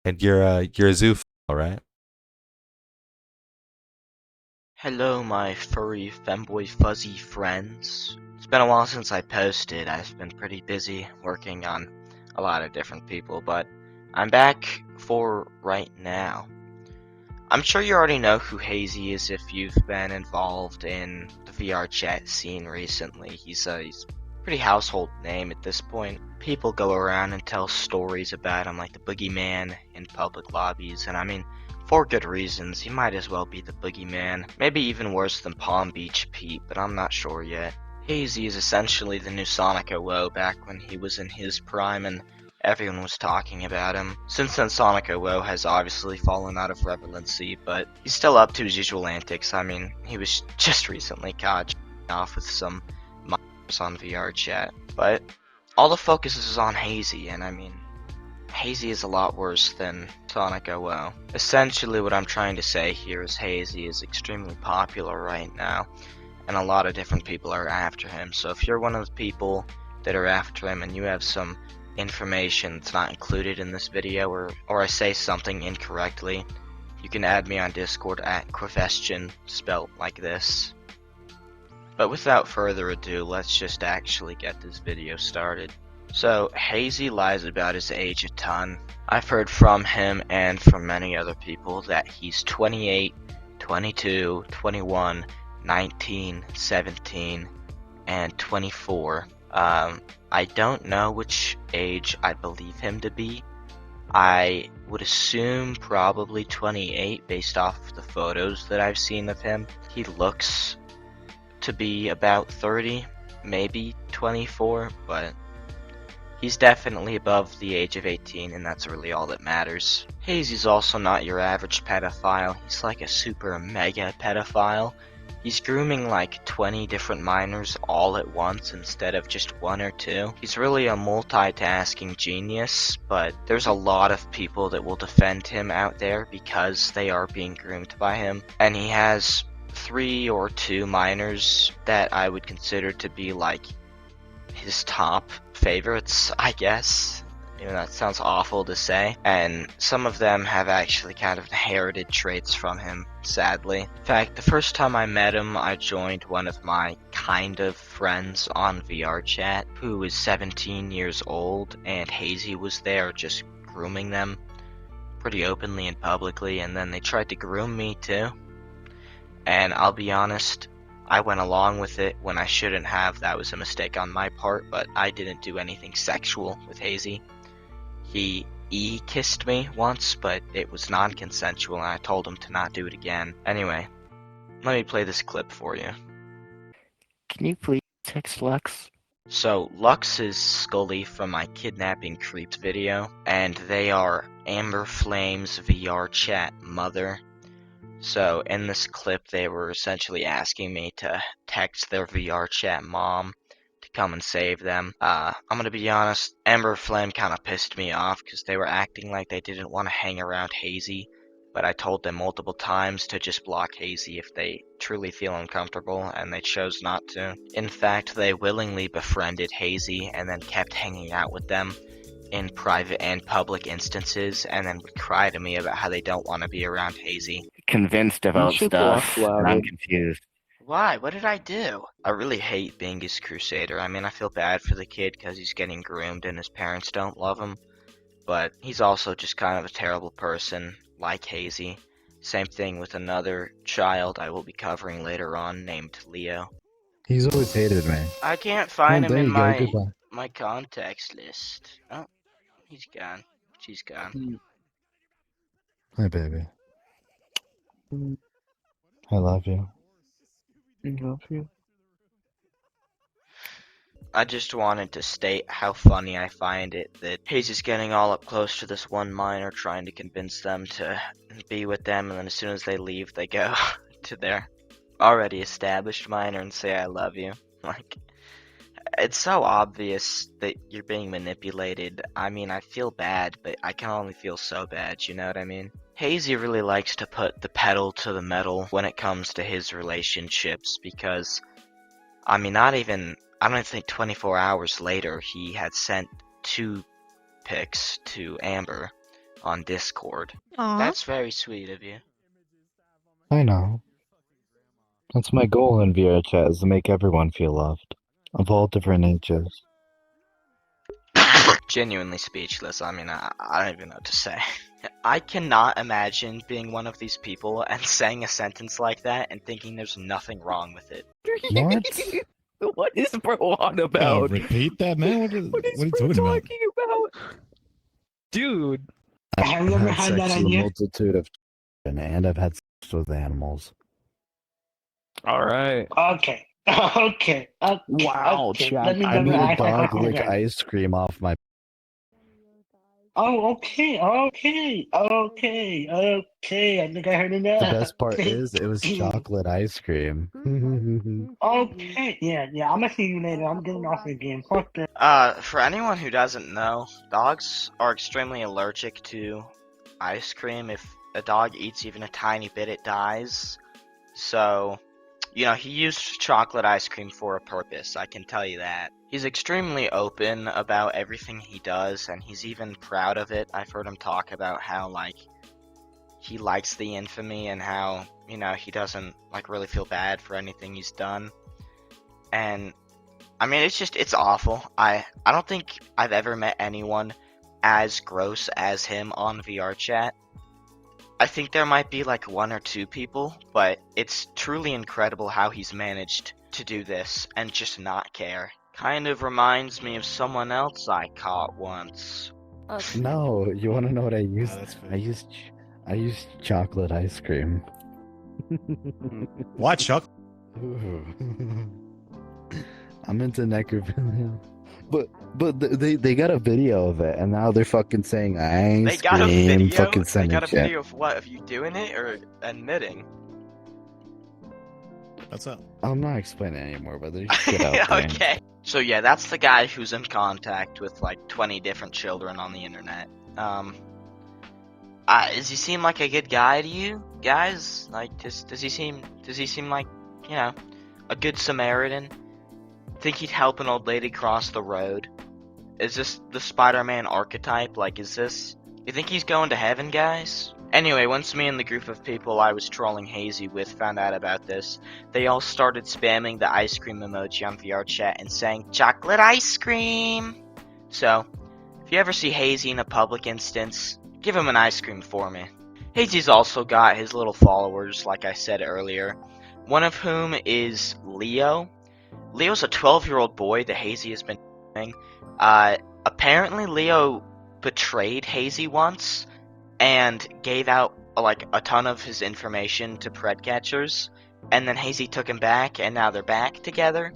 And you're a zoophile, right? Hello, my furry femboy fuzzy friends. It's been a while since I posted. I've been pretty busy working on a lot of different people, but I'm back for right now. I'm sure you already know who Hazy is if you've been involved in the VR chat scene recently. He's a pretty household name at this point. People go around and tell stories about him like the boogeyman in public lobbies, and I mean, for good reasons. He might as well be the boogeyman. Maybe even worse than Palm Beach Pete, but I'm not sure yet. Hazy is essentially the new Sonic OO back when he was in his prime, and everyone was talking about him. Since then, Sonic OO has obviously fallen out of relevancy, but he's still up to his usual antics. I mean, he was just recently caught off with some minors on VR chat. But all the focus is on Hazy, and I mean, Hazy is a lot worse than Sonic OO. Essentially, what I'm trying to say here is Hazy is extremely popular right now, and a lot of different people are after him. So if you're one of the people that are after him and you have some information that's not included in this video, or I say something incorrectly, you can add me on Discord at Quefestion, spelt like this. But without further ado, let's just actually get this video started. So, Hazy lies about his age a ton. I've heard from him and from many other people that he's 28, 22, 21, 19, 17, and 24. I don't know which age I believe him to be. I would assume probably 28 based off the photos that I've seen of him. He looks to be about 30, maybe 24, but he's definitely above the age of 18, and that's really all that matters. Hazy's also not your average pedophile. He's like a super mega pedophile. He's grooming like 20 different minors all at once instead of just one or two. He's really a multitasking genius, but there's a lot of people that will defend him out there because they are being groomed by him. And he has 3 or 2 minors that I would consider to be like his top favorites, I guess. Even that sounds awful to say. And some of them have actually kind of inherited traits from him, sadly. In fact, the first time I met him, I joined one of my kind of friends on VR chat who was 17 years old, and Hazy was there just grooming them pretty openly and publicly, and then they tried to groom me too. And I'll be honest, I went along with it when I shouldn't have. That was a mistake on my part, but I didn't do anything sexual with Hazy. He kissed me once, but it was non-consensual, and I told him to not do it again. Anyway, let me play this clip for you. Can you please text Lux? So, Lux is Scully from my Kidnapping Creeps video, and they are Amber Flame's VR chat mother. So in this clip, they were essentially asking me to text their VR chat mom to come and save them. I'm gonna be honest, Amber Flame kind of pissed me off because they were acting like they didn't want to hang around Hazy, but I told them multiple times to just block Hazy if they truly feel uncomfortable, and they chose not to. In fact, they willingly befriended Hazy and then kept hanging out with them in private and public instances, and then would cry to me about how they don't want to be around Hazy. Convinced You about should block stuff, and I'm Flabbit. confused. Why? What did I do? I really hate being his crusader. I mean, I feel bad for the kid because he's getting groomed and his parents don't love him. But he's also just kind of a terrible person, like Hazy. Same thing with another child I will be covering later on named Leo. He's always hated me. I can't find Oh, him there in you go. Goodbye. my contacts list. Oh, he's gone. She's gone. Hi, baby. I love you. I love you. I just wanted to state how funny I find it that Hazy's getting all up close to this one minor, trying to convince them to be with them, and then as soon as they leave, they go to their already established minor and say, I love you. Like, it's so obvious that you're being manipulated. I mean, I feel bad, but I can only feel so bad, you know what I mean? Hazy really likes to put the pedal to the metal when it comes to his relationships because, I mean, I don't think 24 hours later he had sent 2 pics to Amber, on Discord. Aw. That's very sweet of you. I know. That's my goal in Vrchat, is to make everyone feel loved. Of all different ages. Genuinely speechless. I mean, I don't even know what to say. I cannot imagine being one of these people and saying a sentence like that and thinking there's nothing wrong with it. What? What is bro on Oh, about? repeat that, man. What What is are you bro talking about? talking about? Dude. I've you ever had had sex that with a idea? multitude of children, and I've had sex with animals. Alright. Okay. Okay. Wow, Okay. Chad. Let me I never made a act like I dog lick forgot. ice cream off my. Oh, okay. Okay. I think I heard enough. The best part is, it was chocolate ice cream. Okay. Yeah. I'm gonna see you later. I'm getting off the game. Fuck that. For anyone who doesn't know, dogs are extremely allergic to ice cream. If a dog eats even a tiny bit, it dies. So, you know, he used chocolate ice cream for a purpose, I can tell you that. He's extremely open about everything he does, and he's even proud of it. I've heard him talk about how, like, he likes the infamy and how, you know, he doesn't, like, really feel bad for anything he's done. And, I mean, it's awful. I don't think I've ever met anyone as gross as him on VRChat. I think there might be like one or two people, but it's truly incredible how he's managed to do this and just not care. Kind of reminds me of someone else I caught once. No, you want to know what I used? that's fair. I used chocolate ice cream. What, Chuck? Ooh. I'm into necrophilia. But they got a video of it, and now they're fucking saying ice They got a cream, video? fucking They sending got a shit. video of what? Of you doing it or admitting? What's up? I'm not explaining anymore, but there's shit out there. Okay. So yeah, that's the guy who's in contact with like 20 different children on the internet. Does he seem like a good guy to you guys? Like, does he seem like, you know, a good Samaritan? Think he'd help an old lady cross the road? Is this the Spider-Man archetype? Like, you think he's going to heaven, guys? Anyway, once me and the group of people I was trolling Hazy with found out about this, they all started spamming the ice cream emoji on VRChat and saying, "Chocolate ice cream!" So, if you ever see Hazy in a public instance, give him an ice cream for me. Hazy's also got his little followers, like I said earlier, one of whom is Leo. Leo's a 12-year-old boy that Hazy has been doing. Apparently Leo betrayed Hazy once and gave out like a ton of his information to pred catchers, and then Hazy took him back, and now they're back together.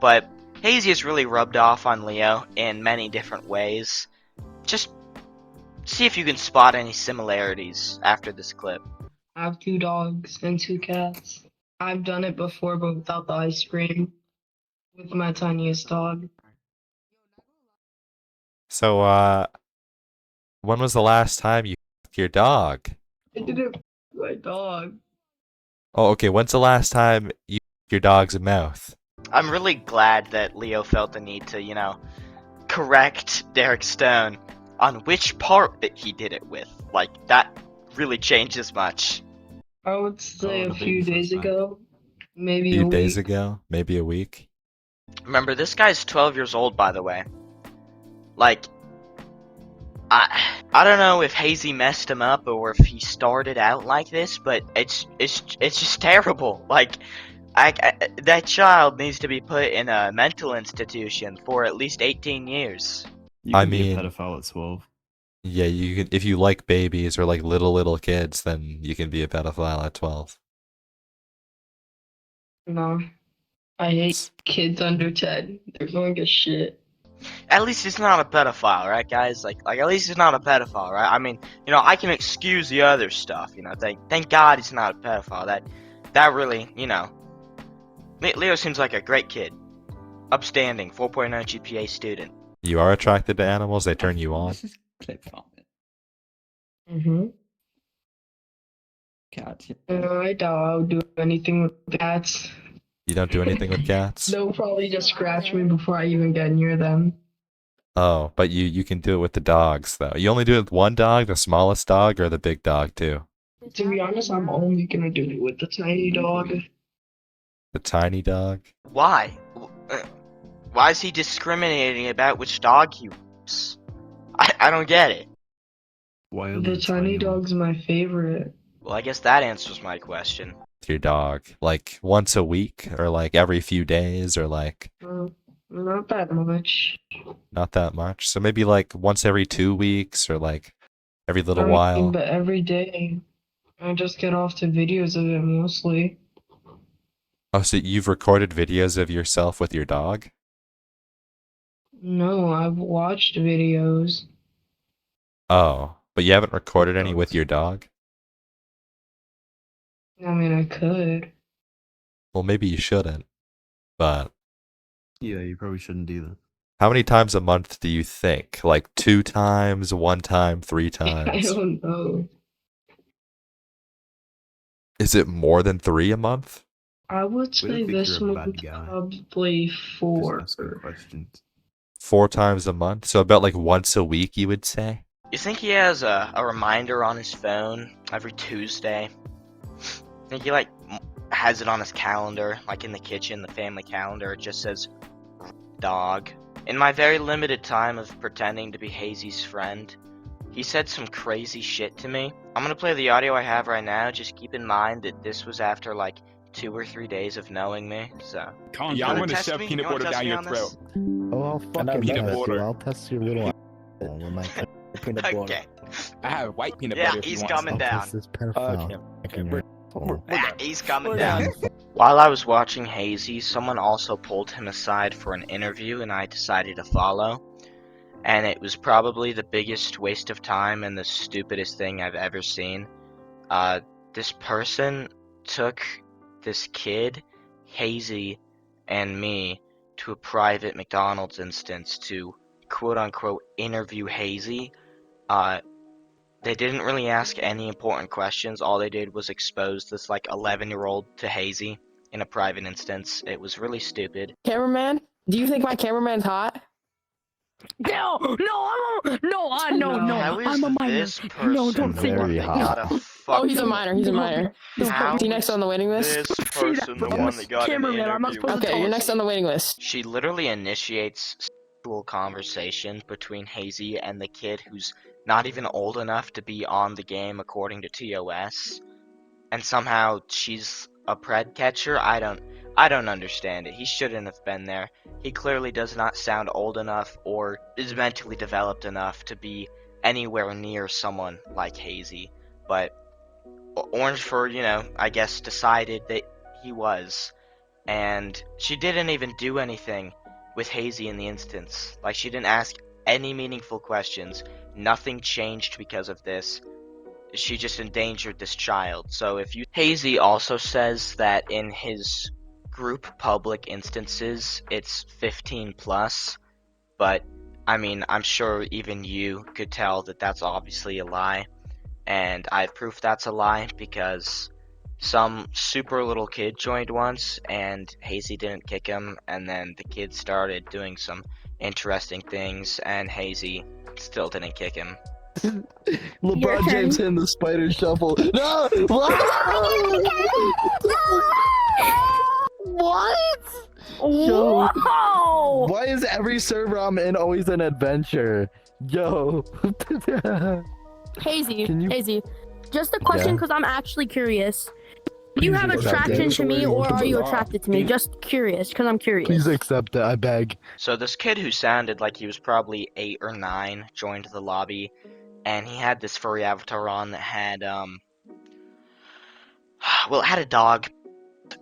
But Hazy has really rubbed off on Leo in many different ways. Just see if you can spot any similarities after this clip. I have 2 dogs and 2 cats. I've done it before, but without the ice cream. With my tiniest dog. So, when was the last time you fucked your dog? I did it with my dog. Oh, okay. When's the last time you fucked your dog's mouth? I'm really glad that Leo felt the need to, you know, correct Derek Stone on which part that he did it with. Like, that really changes much. I would say Oh, a the few baby days first, man. ago. Maybe A few a days week. ago? Maybe a week? Remember, this guy's 12 years old, by the way. Like, I don't know if Hazy messed him up or if he started out like this, but it's just terrible. Like, that child needs to be put in a mental institution for at least 18 years. You I can be a mean- pedophile at 12. Yeah, you can. If you like babies or like little kids, then you can be a pedophile at 12. No. I hate kids under 10. They're going to shit. At least he's not a pedophile, right, guys? Like at least he's not a pedophile, right? I mean, you know, I can excuse the other stuff, you know. Thank God he's not a pedophile. That really, you know. Leo seems like a great kid, upstanding, 4.0 GPA student. You are attracted to animals, they turn you on. Clip comment. Mm-hmm. Cat. I doubt I'll do anything with the cats. You don't do anything with cats? They'll probably just scratch me before I even get near them. Oh, but you can do it with the dogs though. You only do it with one dog, the smallest dog, or the big dog too? To be honest, I'm only gonna do it with the tiny dog. The tiny dog? Why? Why is he discriminating about which dog he wants? I don't get it. Why The tiny dog's my favorite. Well, I guess that answers my question. Your dog, like once a week, or like every few days, or like Not that much. not that much. So maybe like once every 2 weeks, or like every little I mean, while. but every day, I just get off to videos of it mostly. Oh, so you've recorded videos of yourself with your dog? No, I've watched videos. Oh, but you haven't recorded any with your dog? I mean, I could. Well, maybe you shouldn't. But Yeah, you probably shouldn't do that. how many times a month do you think? Like 2 times, 1 time, 3 I times? don't know. Is it more than 3 a month? I would say think this you're a bad month guy. probably Just 4. asking questions. 4 times a month? So about like once a week, you would say? You think he has a reminder on his phone every Tuesday? Think he has it on his calendar, like in the kitchen, the family calendar. It just says dog. In my very limited time of pretending to be Hazy's friend, he said some crazy shit to me. I'm gonna play the audio I have right now. Just keep in mind that this was after like 2 or 3 days of knowing me. So Yeah, I'm gonna shove peanut butter down your throat. Oh, I'll fucking peanut test butter. you. I'll test your little asshole with my peanut butter. Okay. I have white peanut Yeah, butter if he's you want coming some. down. Test this pedophile. He's coming down. While I was watching Hazy, someone also pulled him aside for an interview, and I decided to follow. And it was probably the biggest waste of time and the stupidest thing I've ever seen. This person took this kid, Hazy, and me to a private McDonald's instance to quote-unquote interview Hazy. They didn't really ask any important questions. All they did was expose this like 11-year-old to Hazy in a private instance. It was really stupid. Cameraman, do you think my cameraman's hot? No, no, How is I'm a minor. this person No, don't the say one Very that hot. got a Oh, he's a fucking... minor. He's a minor. How Is he next is on the waiting list? this person the one that got an Cameraman, I'm not interview? supposed to Okay, you're next on the waiting list. She literally initiates sexual conversation between Hazy and the kid who's not even old enough to be on the game according to TOS. And somehow she's a pred catcher. I don't understand it. He shouldn't have been there. He clearly does not sound old enough or is mentally developed enough to be anywhere near someone like Hazy. But Orange Fur, I guess decided that he was. And she didn't even do anything with Hazy in the instance. Like, she didn't ask any meaningful questions. Nothing changed because of this. She just endangered this child. So if you... Hazy also says that in his group public instances, it's 15 plus. But, I mean, I'm sure even you could tell that that's obviously a lie. And I have proof that's a lie because some super little kid joined once and Hazy didn't kick him, and then the kid started doing some interesting things and Hazy still didn't kick him. LeBron James hitting the spider shuffle. No! What? Yo, Whoa! why is every server I'm in always an adventure? Yo. Hazy, Can you- Hazy, just a question Yeah? because I'm actually curious. Do you Please have accept attraction it. to me or are you attracted to me? Just curious because I'm curious. Please accept it, I beg. So this kid who sounded like he was probably 8 or 9 joined the lobby, and he had this furry avatar on that had, well, it had a dog,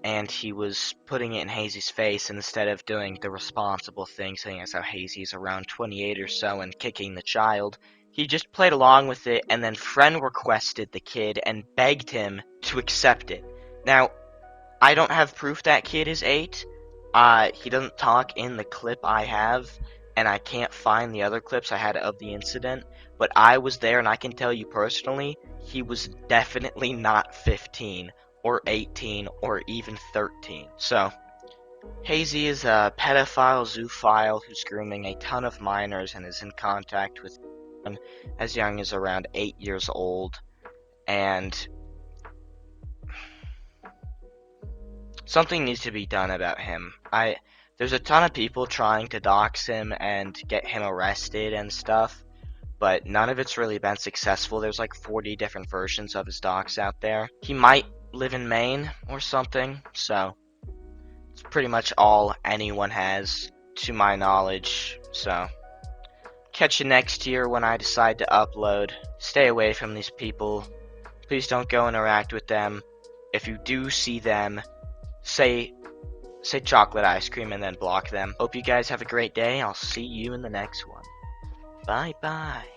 and he was putting it in Hazy's face, and instead of doing the responsible thing, saying as how Hazy's around 28 or so and kicking the child, he just played along with it and then friend requested the kid and begged him to accept it. Now, I don't have proof that kid is 8. He doesn't talk in the clip I have, and I can't find the other clips I had of the incident, but I was there and I can tell you personally, he was definitely not 15 or 18 or even 13. So, Hazy is a pedophile zoophile who's grooming a ton of minors and is in contact with them as young as around 8 years old. And something needs to be done about him. There's a ton of people trying to dox him and get him arrested and stuff, but none of it's really been successful. There's like 40 different versions of his dox out there. He might live in Maine or something, so it's pretty much all anyone has to my knowledge. So catch you next year when I decide to upload. Stay away from these people. Please don't go interact with them. If you do see them, say chocolate ice cream and then block them. Hope you guys have a great day. I'll see you in the next one. Bye bye.